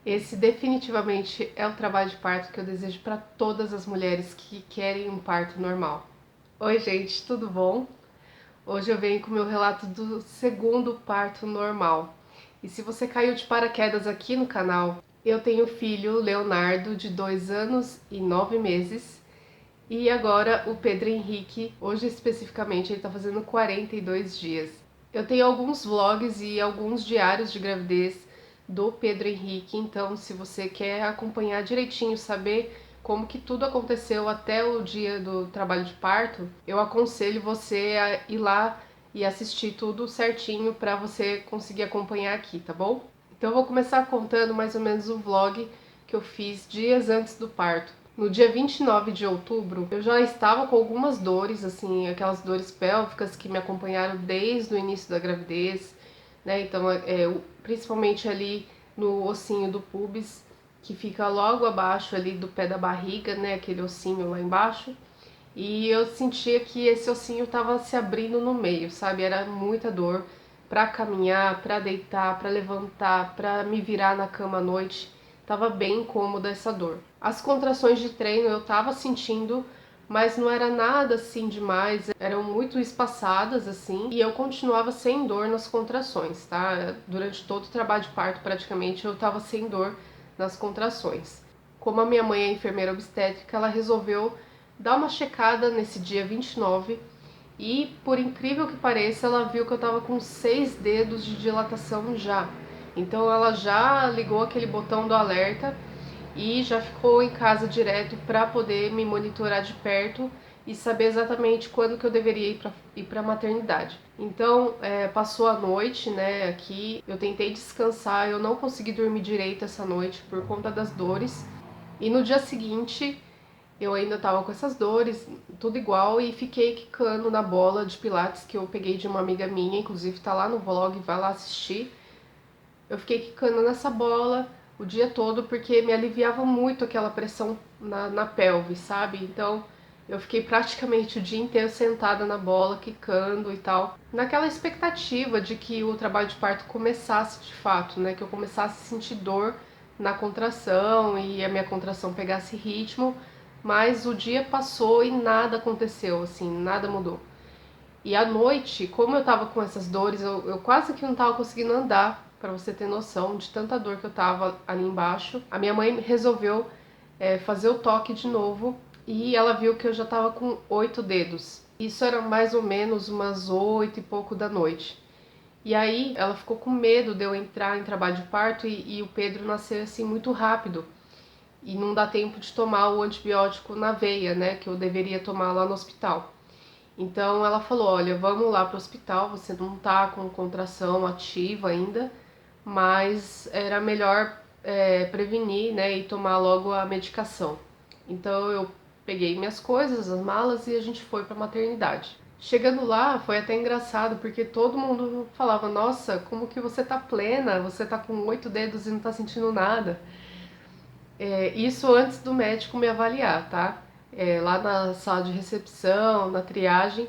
Esse definitivamente é o trabalho de parto que eu desejo para todas as mulheres que querem um parto normal. Oi, gente, tudo bom? Hoje eu venho com o meu relato do segundo parto normal. E se você caiu de paraquedas aqui no canal, eu tenho filho Leonardo, de 2 anos e 9 meses, e agora o Pedro Henrique, hoje especificamente, ele tá fazendo 42 dias. Eu tenho alguns vlogs e alguns diários de gravidez do Pedro Henrique, então se você quer acompanhar direitinho, saber como que tudo aconteceu até o dia do trabalho de parto, eu aconselho você a ir lá e assistir tudo certinho para você conseguir acompanhar aqui, tá bom? Então eu vou começar contando mais ou menos o vlog que eu fiz dias antes do parto. No dia 29 de outubro, eu já estava com algumas dores, assim, aquelas dores pélvicas que me acompanharam desde o início da gravidez, né? Então, principalmente ali no ossinho do pubis, que fica logo abaixo ali do pé da barriga, né? Aquele ossinho lá embaixo. E eu sentia que esse ossinho estava se abrindo no meio, sabe? Era muita dor para caminhar, para deitar, para levantar, para me virar na cama à noite. Tava bem incômoda essa dor. As contrações de treino eu tava sentindo, mas não era nada assim demais, eram muito espaçadas assim, e eu continuava sem dor nas contrações, tá? Durante todo o trabalho de parto, praticamente, eu tava sem dor nas contrações. Como a minha mãe é enfermeira obstétrica, ela resolveu dar uma checada nesse dia 29 e, por incrível que pareça, ela viu que eu tava com 6 dedos de dilatação já. Então ela já ligou aquele botão do alerta e já ficou em casa direto para poder me monitorar de perto e saber exatamente quando que eu deveria ir para a maternidade. Então, passou a noite, né, aqui, eu tentei descansar, eu não consegui dormir direito essa noite por conta das dores. E no dia seguinte, eu ainda tava com essas dores, tudo igual, e fiquei quicando na bola de pilates que eu peguei de uma amiga minha, inclusive tá lá no vlog, vai lá assistir. Eu fiquei quicando nessa bola o dia todo porque me aliviava muito aquela pressão na pelve, sabe? Então eu fiquei praticamente o dia inteiro sentada na bola, quicando e tal, naquela expectativa de que o trabalho de parto começasse de fato, né? Que eu começasse a sentir dor na contração e a minha contração pegasse ritmo, mas o dia passou e nada aconteceu, assim, nada mudou. E à noite, como eu tava com essas dores, eu quase que não tava conseguindo andar, pra você ter noção de tanta dor que eu tava ali embaixo. A minha mãe resolveu fazer o toque de novo e ela viu que eu já tava com 8 dedos. Isso era mais ou menos umas 8 e pouco da noite. E aí ela ficou com medo de eu entrar em trabalho de parto e o Pedro nascer assim muito rápido. E não dá tempo de tomar o antibiótico na veia, né, que eu deveria tomar lá no hospital. Então ela falou, olha, vamos lá pro hospital, você não tá com contração ativa ainda, mas era melhor prevenir, né, e tomar logo a medicação. Então eu peguei minhas coisas, as malas, e a gente foi pra maternidade. Chegando lá, foi até engraçado, porque todo mundo falava, nossa, como que você tá plena, você tá com 8 dedos e não tá sentindo nada. Isso antes do médico me avaliar, tá? Lá na sala de recepção, na triagem,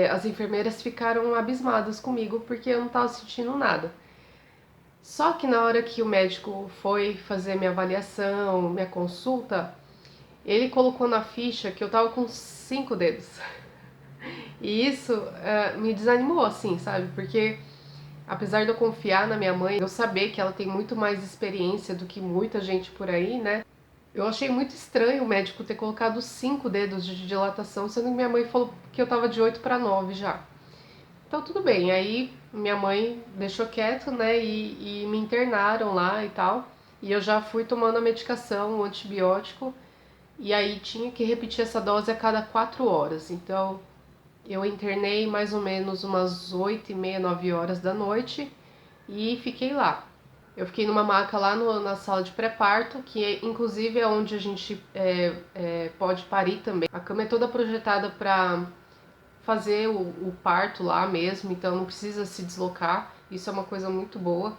as enfermeiras ficaram abismadas comigo porque eu não estava sentindo nada. Só que na hora que o médico foi fazer minha avaliação, minha consulta, ele colocou na ficha que eu tava com 5 dedos. E isso me desanimou, assim, sabe? Porque apesar de eu confiar na minha mãe, eu saber que ela tem muito mais experiência do que muita gente por aí, né? Eu achei muito estranho o médico ter colocado 5 dedos de dilatação, sendo que minha mãe falou que eu tava de 8 para 9 já. Então tudo bem, aí minha mãe deixou quieto, né, e me internaram lá e tal. E eu já fui tomando a medicação, o antibiótico, e aí tinha que repetir essa dose a cada 4 horas. Então eu internei mais ou menos umas 8 e meia, 9 horas da noite e fiquei lá. Eu fiquei numa maca lá na sala de pré-parto, que inclusive é onde a gente pode parir também. A cama é toda projetada para fazer o parto lá mesmo, então não precisa se deslocar, isso é uma coisa muito boa.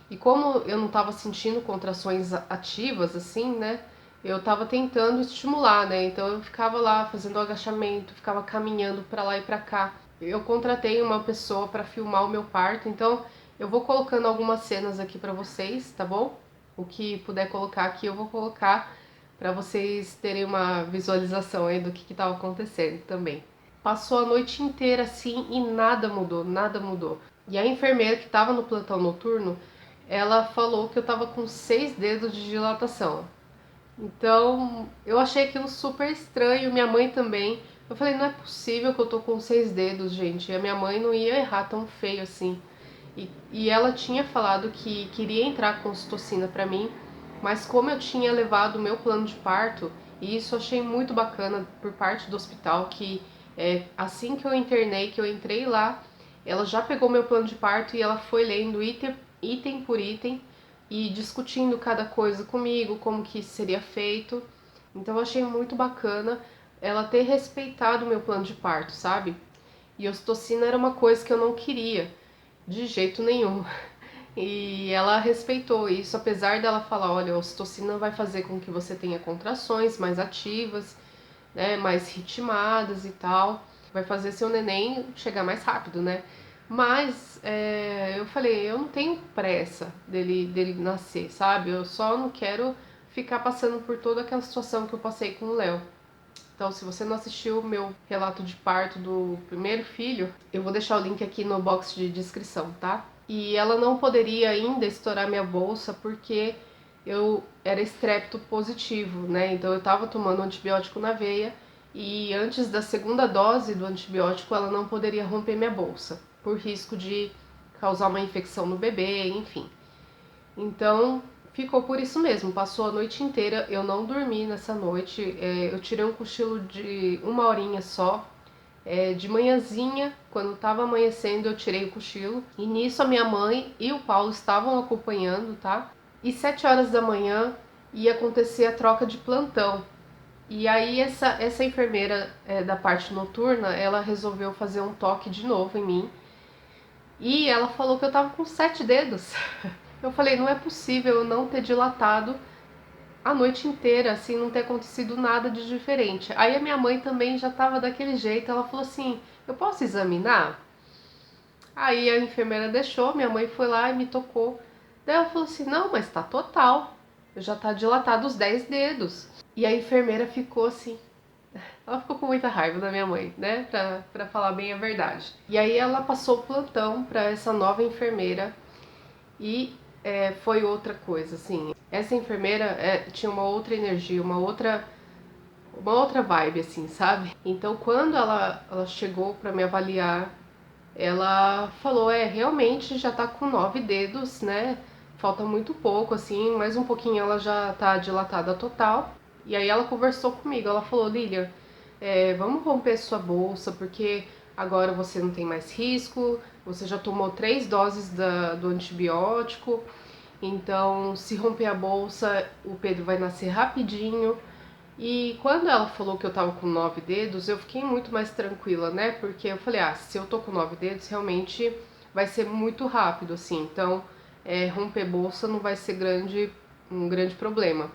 E como eu não estava sentindo contrações ativas assim, né, eu estava tentando estimular, né, então eu ficava lá fazendo agachamento, ficava caminhando para lá e para cá. Eu contratei uma pessoa para filmar o meu parto, então eu vou colocando algumas cenas aqui para vocês, tá bom? O que puder colocar aqui eu vou colocar para vocês terem uma visualização aí do que estava acontecendo também. Passou a noite inteira assim e nada mudou, nada mudou. E a enfermeira que estava no plantão noturno, ela falou que eu estava com 6 dedos de dilatação. Então, eu achei aquilo super estranho, minha mãe também. Eu falei, não é possível que eu tô com 6 dedos, gente. E a minha mãe não ia errar tão feio assim. E ela tinha falado que queria entrar com ocitocina pra mim, mas como eu tinha levado o meu plano de parto, e isso eu achei muito bacana por parte do hospital, que assim que eu internei, que eu entrei lá, ela já pegou meu plano de parto e ela foi lendo item por item e discutindo cada coisa comigo, como que seria feito. Então eu achei muito bacana ela ter respeitado o meu plano de parto, sabe? E ocitocina era uma coisa que eu não queria, de jeito nenhum. E ela respeitou isso, apesar dela falar, olha, a ocitocina vai fazer com que você tenha contrações mais ativas, né, mais ritmadas e tal, vai fazer seu neném chegar mais rápido, né? Mas eu falei, eu não tenho pressa dele nascer, sabe? Eu só não quero ficar passando por toda aquela situação que eu passei com o Léo. Então, se você não assistiu o meu relato de parto do primeiro filho, eu vou deixar o link aqui no box de descrição, tá? E ela não poderia ainda estourar minha bolsa porque eu era estrepto positivo, né? Então eu tava tomando antibiótico na veia e antes da segunda dose do antibiótico ela não poderia romper minha bolsa, por risco de causar uma infecção no bebê, enfim. Então ficou por isso mesmo, passou a noite inteira, eu não dormi nessa noite, eu tirei um cochilo de 1 horinha só, de manhãzinha, quando estava amanhecendo, eu tirei o cochilo. E nisso a minha mãe e o Paulo estavam acompanhando, tá? E 7 horas da manhã ia acontecer a troca de plantão. E aí essa enfermeira da parte noturna, ela resolveu fazer um toque de novo em mim. E ela falou que eu tava com 7 dedos. Eu falei, não é possível eu não ter dilatado a noite inteira, assim, não ter acontecido nada de diferente. Aí a minha mãe também já tava daquele jeito, ela falou assim, eu posso examinar? Aí a enfermeira deixou, minha mãe foi lá e me tocou. Daí ela falou assim, não, mas tá total, já tá dilatado os 10 dedos. E a enfermeira ficou assim, ela ficou com muita raiva da minha mãe, né, pra falar bem a verdade. E aí ela passou o plantão pra essa nova enfermeira e foi outra coisa, assim. Essa enfermeira tinha uma outra energia, uma outra vibe, assim, sabe? Então, quando ela chegou para me avaliar, ela falou, realmente já tá com 9 dedos, né? Falta muito pouco, assim, mais um pouquinho ela já tá dilatada total. E aí ela conversou comigo, ela falou, Lilian, vamos romper sua bolsa, porque agora você não tem mais risco, você já tomou 3 doses do antibiótico, então se romper a bolsa, o Pedro vai nascer rapidinho. E quando ela falou que eu tava com 9 dedos, eu fiquei muito mais tranquila, né? Porque eu falei, se eu tô com 9 dedos, realmente vai ser muito rápido, assim. Então, romper bolsa não vai ser um grande problema.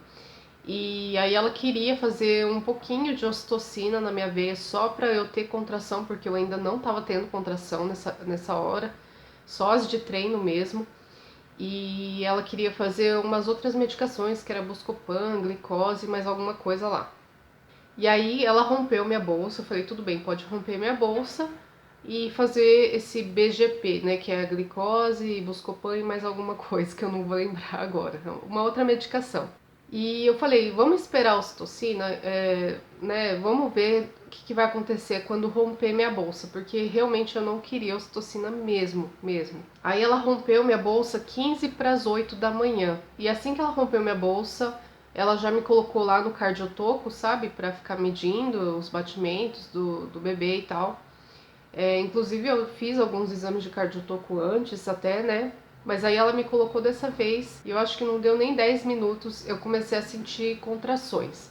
E aí ela queria fazer um pouquinho de ocitocina na minha veia só pra eu ter contração, porque eu ainda não tava tendo contração nessa hora, só as de treino mesmo. E ela queria fazer umas outras medicações, que era Buscopan, glicose, mais alguma coisa lá. E aí ela rompeu minha bolsa, eu falei, tudo bem, pode romper minha bolsa e fazer esse BGP, né, que é a glicose, Buscopan e mais alguma coisa que eu não vou lembrar agora, uma outra medicação. E eu falei, vamos esperar a ocitocina, né, vamos ver o que vai acontecer quando romper minha bolsa, porque realmente eu não queria ocitocina mesmo. Aí ela rompeu minha bolsa 15 para as 8 da manhã, e assim que ela rompeu minha bolsa, ela já me colocou lá no cardiotoco, sabe, para ficar medindo os batimentos do bebê e tal. Inclusive eu fiz alguns exames de cardiotoco antes até, né, mas aí ela me colocou dessa vez e eu acho que não deu nem 10 minutos, eu comecei a sentir contrações.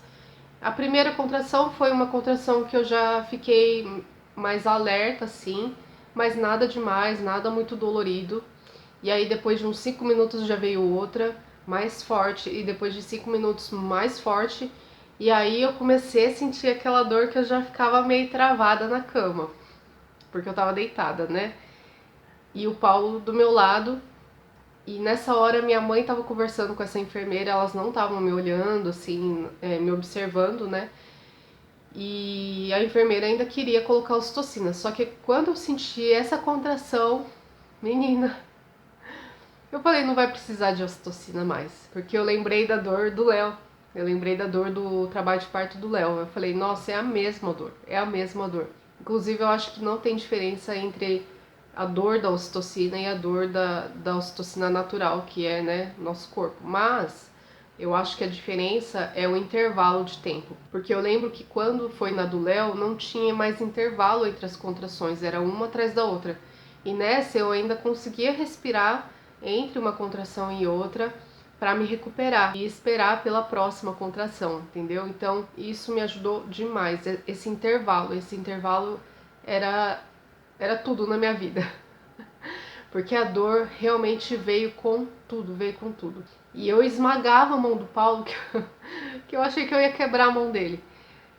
A primeira contração foi uma contração que eu já fiquei mais alerta, assim, mas nada demais, nada muito dolorido. E aí depois de uns 5 minutos já veio outra, mais forte, e depois de 5 minutos mais forte. E aí eu comecei a sentir aquela dor que eu já ficava meio travada na cama, porque eu tava deitada, né? E o Paulo do meu lado, E nessa hora minha mãe estava conversando com essa enfermeira, elas não estavam me olhando, assim, me observando, né? E a enfermeira ainda queria colocar ocitocina. Só que quando eu senti essa contração, menina, eu falei, não vai precisar de ocitocina mais. Porque eu lembrei da dor do Léo. Eu lembrei da dor do trabalho de parto do Léo. Eu falei, nossa, é a mesma dor. É a mesma dor. Inclusive, eu acho que não tem diferença entre a dor da ocitocina e a dor da ocitocina natural, que é, né, nosso corpo. Mas eu acho que a diferença é o intervalo de tempo. Porque eu lembro que quando foi na do Léo, não tinha mais intervalo entre as contrações, era uma atrás da outra. E nessa eu ainda conseguia respirar entre uma contração e outra para me recuperar e esperar pela próxima contração, entendeu? Então isso me ajudou demais. Esse intervalo era tudo na minha vida. Porque a dor realmente veio com tudo, veio com tudo. E eu esmagava a mão do Paulo, que eu achei que eu ia quebrar a mão dele.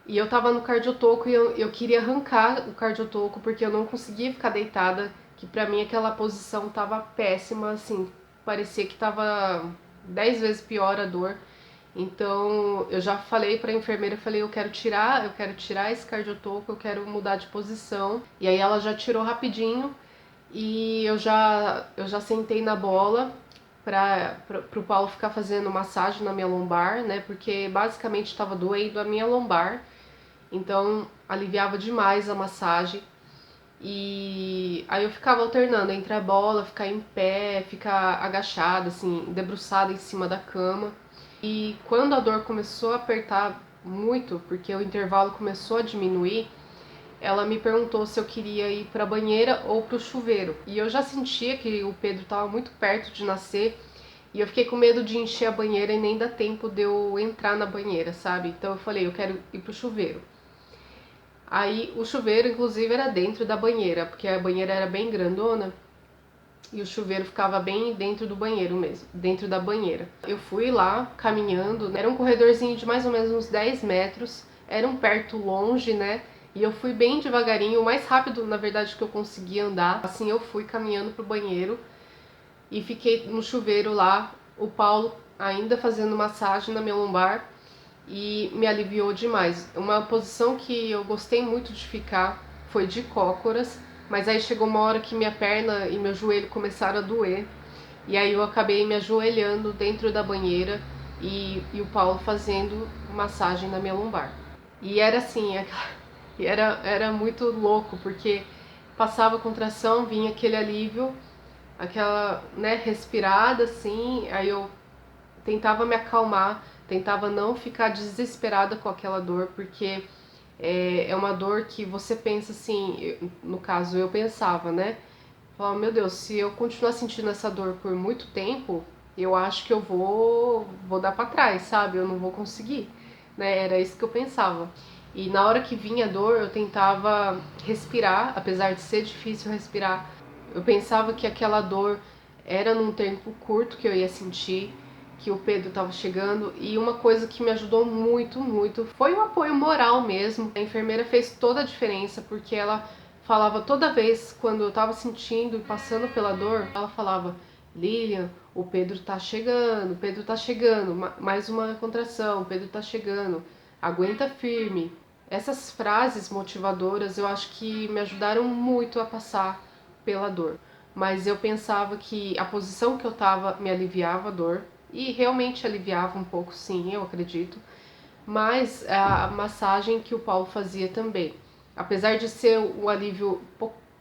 E eu tava no cardiotoco e eu queria arrancar o cardiotoco porque eu não conseguia ficar deitada, que pra mim aquela posição tava péssima, assim, parecia que tava 10 vezes pior a dor. Então eu já falei pra enfermeira, falei, eu quero tirar esse cardiotoco, eu quero mudar de posição. E aí ela já tirou rapidinho e eu já sentei na bola para o Paulo ficar fazendo massagem na minha lombar, né? Porque basicamente estava doendo a minha lombar, então aliviava demais a massagem. E aí eu ficava alternando entre a bola, ficar em pé, ficar agachada, assim, debruçada em cima da cama. E quando a dor começou a apertar muito, porque o intervalo começou a diminuir, ela me perguntou se eu queria ir para a banheira ou para o chuveiro. E eu já sentia que o Pedro estava muito perto de nascer e eu fiquei com medo de encher a banheira e nem dar tempo de eu entrar na banheira, sabe? Então eu falei, eu quero ir pro chuveiro. Aí o chuveiro, inclusive, era dentro da banheira, porque a banheira era bem grandona e o chuveiro ficava bem dentro do banheiro mesmo, dentro da banheira. Eu fui lá caminhando, era um corredorzinho de mais ou menos uns 10 metros, era um perto longe, né? E eu fui bem devagarinho, o mais rápido, na verdade, que eu conseguia andar. Assim, eu fui caminhando pro banheiro e fiquei no chuveiro lá, o Paulo ainda fazendo massagem na minha lombar e me aliviou demais. Uma posição que eu gostei muito de ficar foi de cócoras, mas aí chegou uma hora que minha perna e meu joelho começaram a doer e aí eu acabei me ajoelhando dentro da banheira e o Paulo fazendo massagem na minha lombar. E era assim, era muito louco, porque passava a contração, vinha aquele alívio, aquela, né, respirada assim, aí eu tentava me acalmar, tentava não ficar desesperada com aquela dor, porque é uma dor que você pensa assim, no caso eu pensava, né? Falava, meu Deus, se eu continuar sentindo essa dor por muito tempo, eu acho que eu vou dar pra trás, sabe? Eu não vou conseguir, né? Era isso que eu pensava. E na hora que vinha a dor, eu tentava respirar, apesar de ser difícil respirar. Eu pensava que aquela dor era num tempo curto que eu ia sentir, que o Pedro estava chegando, e uma coisa que me ajudou muito, muito foi o apoio moral mesmo. A enfermeira fez toda a diferença, porque ela falava toda vez quando eu tava sentindo e passando pela dor, ela falava: Lilian, o Pedro tá chegando, o Pedro tá chegando, mais uma contração, o Pedro tá chegando, aguenta firme. Essas frases motivadoras eu acho que me ajudaram muito a passar pela dor. Mas eu pensava que a posição que eu tava me aliviava a dor, e realmente aliviava um pouco, sim, eu acredito. Mas a massagem que o Paulo fazia também, apesar de ser um alívio,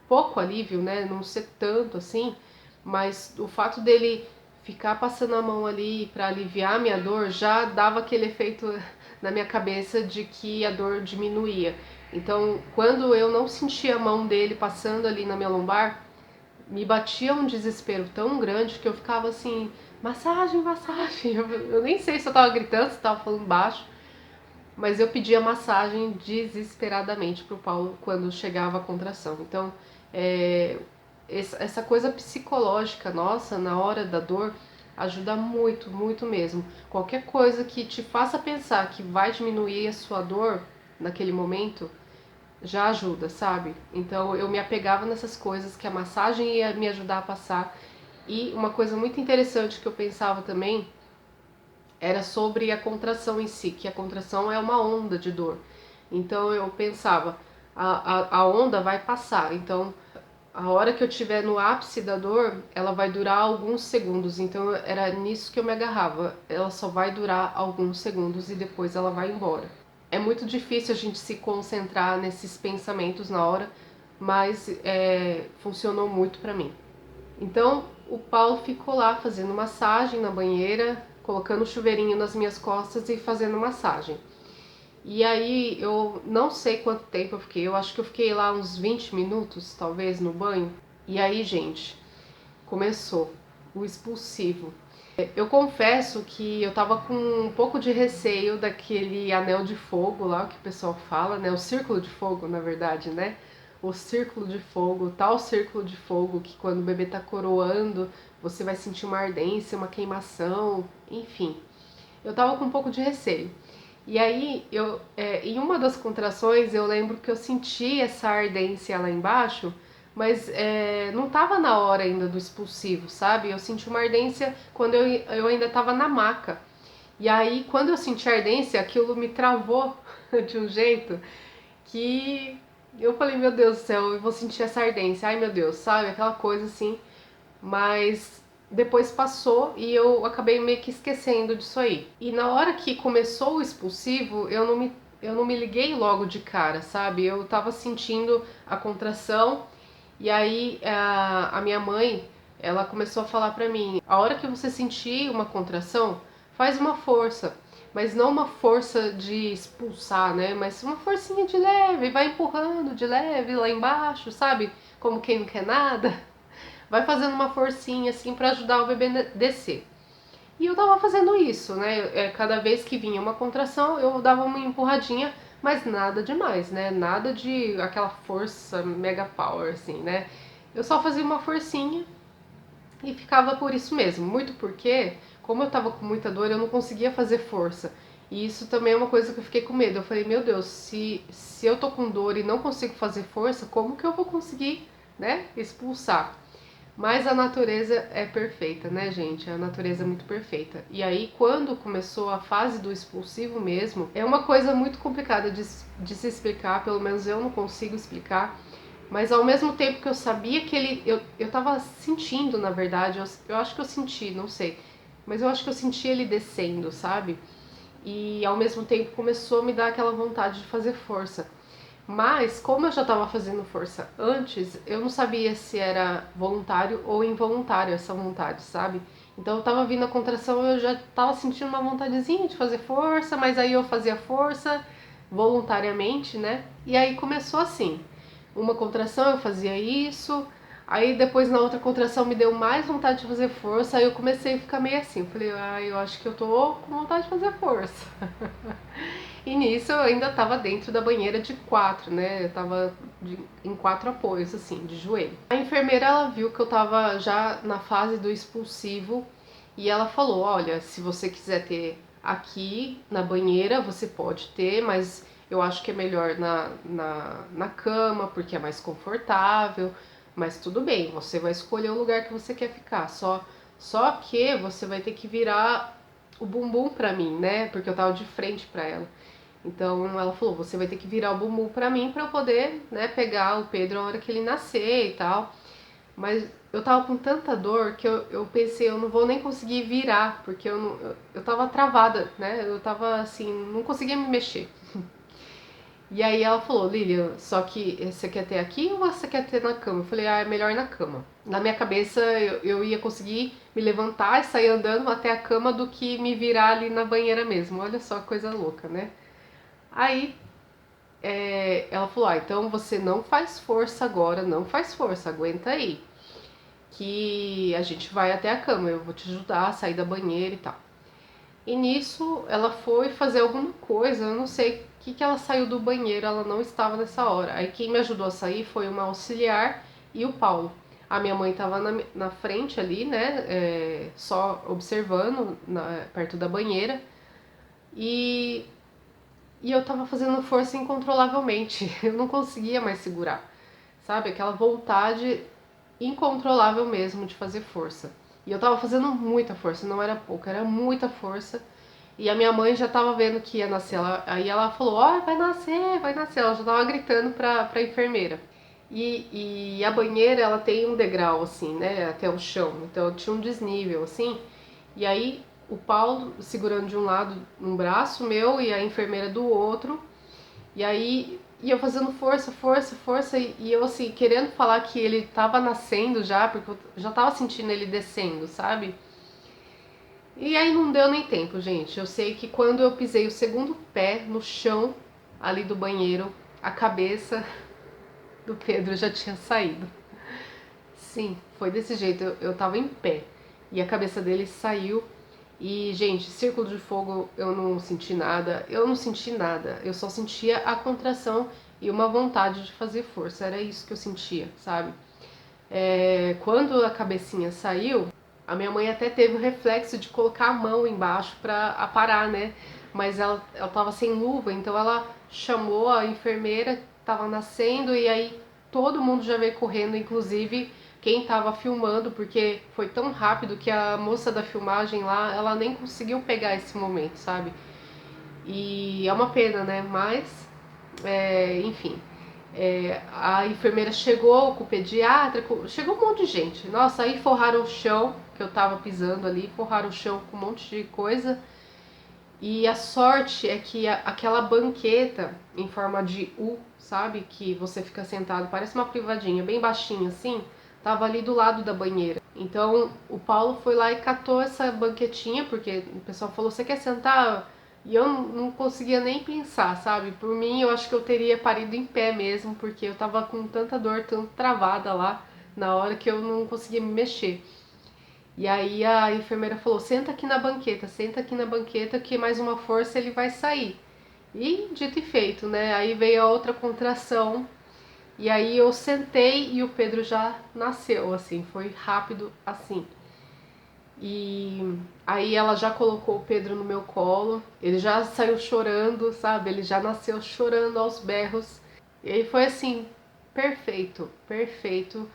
pouco alívio, né, não ser tanto assim, mas o fato dele ficar passando a mão ali para aliviar a minha dor já dava aquele efeito na minha cabeça de que a dor diminuía. Então, quando eu não sentia a mão dele passando ali na minha lombar, me batia um desespero tão grande que eu ficava assim, massagem, massagem. Eu nem sei se eu tava gritando, se eu tava falando baixo, mas eu pedia massagem desesperadamente pro Paulo quando chegava a contração. Então, essa coisa psicológica nossa na hora da dor ajuda muito, muito mesmo. Qualquer coisa que te faça pensar que vai diminuir a sua dor naquele momento já ajuda, sabe? Então eu me apegava nessas coisas que a massagem ia me ajudar a passar E uma coisa muito interessante que eu pensava também era sobre a contração em si, que a contração é uma onda de dor. Então eu pensava, a onda vai passar, então a hora que eu estiver no ápice da dor, ela vai durar alguns segundos. Então era nisso que eu me agarrava. Ela só vai durar alguns segundos e depois ela vai embora. É muito difícil a gente se concentrar nesses pensamentos na hora, mas funcionou muito pra mim. Então o Paulo ficou lá fazendo massagem na banheira, colocando o chuveirinho nas minhas costas e fazendo massagem. E aí eu não sei quanto tempo eu fiquei, eu acho que eu fiquei lá uns 20 minutos, talvez, no banho. E aí, gente, começou o expulsivo. Eu confesso que eu tava com um pouco de receio daquele anel de fogo lá, que o pessoal fala, né? O círculo de fogo, na verdade, né? O círculo de fogo, tal círculo de fogo que quando o bebê tá coroando, você vai sentir uma ardência, uma queimação, enfim. Eu tava com um pouco de receio. E aí, em uma das contrações, eu lembro que eu senti essa ardência lá embaixo, mas não estava na hora ainda do expulsivo, sabe? Eu senti uma ardência quando eu ainda estava na maca. E aí, quando eu senti a ardência, aquilo me travou de um jeito que eu falei, meu Deus do céu, eu vou sentir essa ardência. Ai, meu Deus, sabe? Aquela coisa assim. Mas depois passou e eu acabei meio que esquecendo disso aí. E na hora que começou o expulsivo, eu não me liguei logo de cara, sabe? Eu tava sentindo a contração e aí a minha mãe, ela começou a falar pra mim, a hora que você sentir uma contração, faz uma força. Mas não uma força de expulsar, né? Mas uma forcinha de leve, vai empurrando de leve lá embaixo, sabe? Como quem não quer nada. Vai fazendo uma forcinha assim para ajudar o bebê a descer. E eu tava fazendo isso, né? Cada vez que vinha uma contração, eu dava uma empurradinha, mas nada demais, né? Nada de aquela força mega power, assim, né? Eu só fazia uma forcinha e ficava por isso mesmo. Muito porque, como eu tava com muita dor, eu não conseguia fazer força. E isso também é uma coisa que eu fiquei com medo. Eu falei, meu Deus, se eu tô com dor e não consigo fazer força, como que eu vou conseguir, né, expulsar? Mas a natureza é perfeita, né, gente? A natureza é muito perfeita. E aí, quando começou a fase do expulsivo mesmo, é uma coisa muito complicada de se explicar, pelo menos eu não consigo explicar. Mas ao mesmo tempo que eu sabia que ele. Eu tava sentindo, na verdade, eu acho que eu senti, não sei. Mas eu acho que eu senti ele descendo, sabe? E ao mesmo tempo começou a me dar aquela vontade de fazer força. Mas, como eu já estava fazendo força antes, eu não sabia se era voluntário ou involuntário essa vontade, sabe? Então eu tava vindo a contração, eu já tava sentindo uma vontadezinha de fazer força, mas aí eu fazia força voluntariamente, né? E aí começou assim. Uma contração eu fazia isso, aí depois na outra contração me deu mais vontade de fazer força, aí eu comecei a ficar meio assim. Eu falei, eu acho que eu tô com vontade de fazer força. E nisso eu ainda tava dentro da banheira de 4, né? Eu tava em 4 apoios, assim, de joelho. A enfermeira, ela viu que eu tava já na fase do expulsivo e ela falou, olha, se você quiser ter aqui na banheira, você pode ter, mas eu acho que é melhor na cama, porque é mais confortável, mas tudo bem, você vai escolher o lugar que você quer ficar, só que você vai ter que virar o bumbum pra mim, né? Porque eu tava de frente pra ela. Então ela falou, você vai ter que virar o bumbum pra mim pra eu poder, né, pegar o Pedro a hora que ele nascer e tal. Mas eu tava com tanta dor que eu pensei, eu não vou nem conseguir virar, porque eu tava travada, né? Eu tava assim, não conseguia me mexer. E aí ela falou, Lilian, só que você quer ter aqui ou você quer ter na cama? Eu falei, é melhor na cama. Na minha cabeça eu ia conseguir me levantar e sair andando até a cama do que me virar ali na banheira mesmo. Olha só que coisa louca, né? Aí ela falou, então você não faz força agora, não faz força, aguenta aí. Que a gente vai até a cama, eu vou te ajudar a sair da banheira e tal. E nisso ela foi fazer alguma coisa, eu não sei o que ela saiu do banheiro, ela não estava nessa hora. Aí quem me ajudou a sair foi uma auxiliar e o Paulo. A minha mãe estava na frente ali, né, só observando perto da banheira. E eu tava fazendo força incontrolavelmente, eu não conseguia mais segurar, sabe? Aquela vontade incontrolável mesmo de fazer força. E eu tava fazendo muita força, não era pouca, era muita força. E a minha mãe já tava vendo que ia nascer. Aí ela falou, ó, vai nascer, vai nascer. Ela já tava gritando pra enfermeira. E a banheira, ela tem um degrau, assim, né, até o chão. Então tinha um desnível, assim. E aí o Paulo segurando de um lado um braço meu e a enfermeira do outro. E aí e eu fazendo força, força, força. E eu, assim, querendo falar que ele tava nascendo já, porque eu já tava sentindo ele descendo, sabe? E aí não deu nem tempo, gente. Eu sei que quando eu pisei o segundo pé no chão ali do banheiro, a cabeça do Pedro já tinha saído. Sim, foi desse jeito. Eu tava em pé e a cabeça dele saiu. E, gente, círculo de fogo eu não senti nada. Eu não senti nada. Eu só sentia a contração e uma vontade de fazer força. Era isso que eu sentia, sabe? Quando a cabecinha saiu, a minha mãe até teve o reflexo de colocar a mão embaixo pra aparar, né? Mas ela tava sem luva, então ela chamou a enfermeira que tava nascendo e aí todo mundo já veio correndo, inclusive quem tava filmando, porque foi tão rápido que a moça da filmagem lá, ela nem conseguiu pegar esse momento, sabe? E é uma pena, né? Mas, enfim, a enfermeira chegou com o pediatra, chegou um monte de gente. Nossa, aí forraram o chão, que eu tava pisando ali, forraram o chão com um monte de coisa. E a sorte é que aquela banqueta em forma de U, sabe? Que você fica sentado, parece uma privadinha, bem baixinha assim, tava ali do lado da banheira. Então o Paulo foi lá e catou essa banquetinha, porque o pessoal falou: você quer sentar? E eu não conseguia nem pensar, sabe? Por mim, eu acho que eu teria parido em pé mesmo, porque eu tava com tanta dor, tão travada lá na hora que eu não conseguia me mexer. E aí a enfermeira falou: senta aqui na banqueta, que mais uma força ele vai sair. E dito e feito, né? Aí veio a outra contração. E aí eu sentei e o Pedro já nasceu, assim, foi rápido assim. E aí ela já colocou o Pedro no meu colo, ele já saiu chorando, sabe? Ele já nasceu chorando aos berros. E aí foi assim, perfeito, perfeito,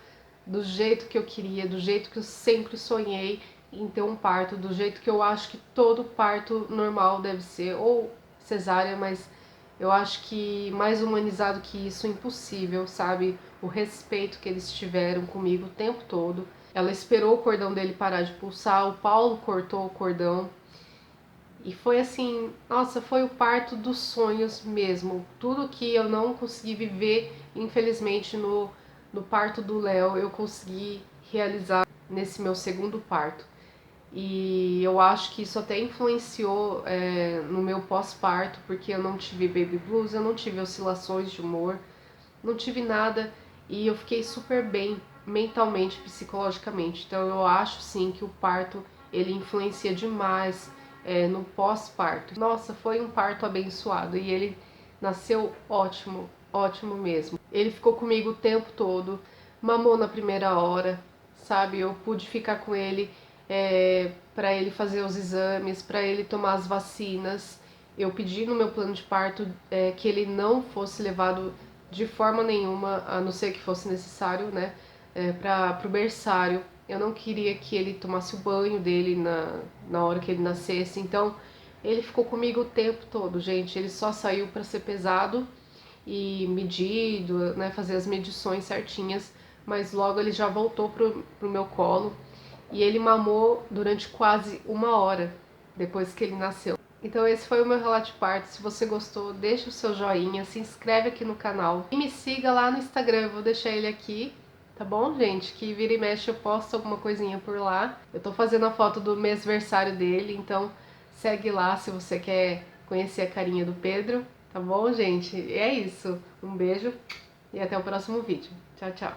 do jeito que eu queria, do jeito que eu sempre sonhei em ter um parto, do jeito que eu acho que todo parto normal deve ser, ou cesárea, mas eu acho que mais humanizado que isso, impossível, sabe? O respeito que eles tiveram comigo o tempo todo. Ela esperou o cordão dele parar de pulsar, o Paulo cortou o cordão. E foi assim, nossa, foi o parto dos sonhos mesmo. Tudo que eu não consegui viver, infelizmente, no parto do Léo, eu consegui realizar nesse meu segundo parto. E eu acho que isso até influenciou no meu pós-parto, porque eu não tive baby blues, eu não tive oscilações de humor, não tive nada e eu fiquei super bem mentalmente, psicologicamente. Então eu acho sim que o parto ele influencia demais no pós-parto. Nossa, foi um parto abençoado e ele nasceu ótimo, ótimo mesmo. Ele ficou comigo o tempo todo, mamou na primeira hora, sabe? Eu pude ficar com ele para ele fazer os exames, para ele tomar as vacinas. Eu pedi no meu plano de parto que ele não fosse levado de forma nenhuma, a não ser que fosse necessário, né, para o berçário. Eu não queria que ele tomasse o banho dele na hora que ele nascesse, então ele ficou comigo o tempo todo, gente. Ele só saiu para ser pesado e medido, né, fazer as medições certinhas, mas logo ele já voltou pro meu colo e ele mamou durante quase uma hora depois que ele nasceu. Então esse foi o meu relato de parto. Se você gostou, deixa o seu joinha, se inscreve aqui no canal e me siga lá no Instagram, eu vou deixar ele aqui, tá bom, gente? Que vira e mexe eu posto alguma coisinha por lá. Eu tô fazendo a foto do mêsversário dele, então segue lá se você quer conhecer a carinha do Pedro, tá bom, gente? E é isso. Um beijo e até o próximo vídeo. Tchau, tchau.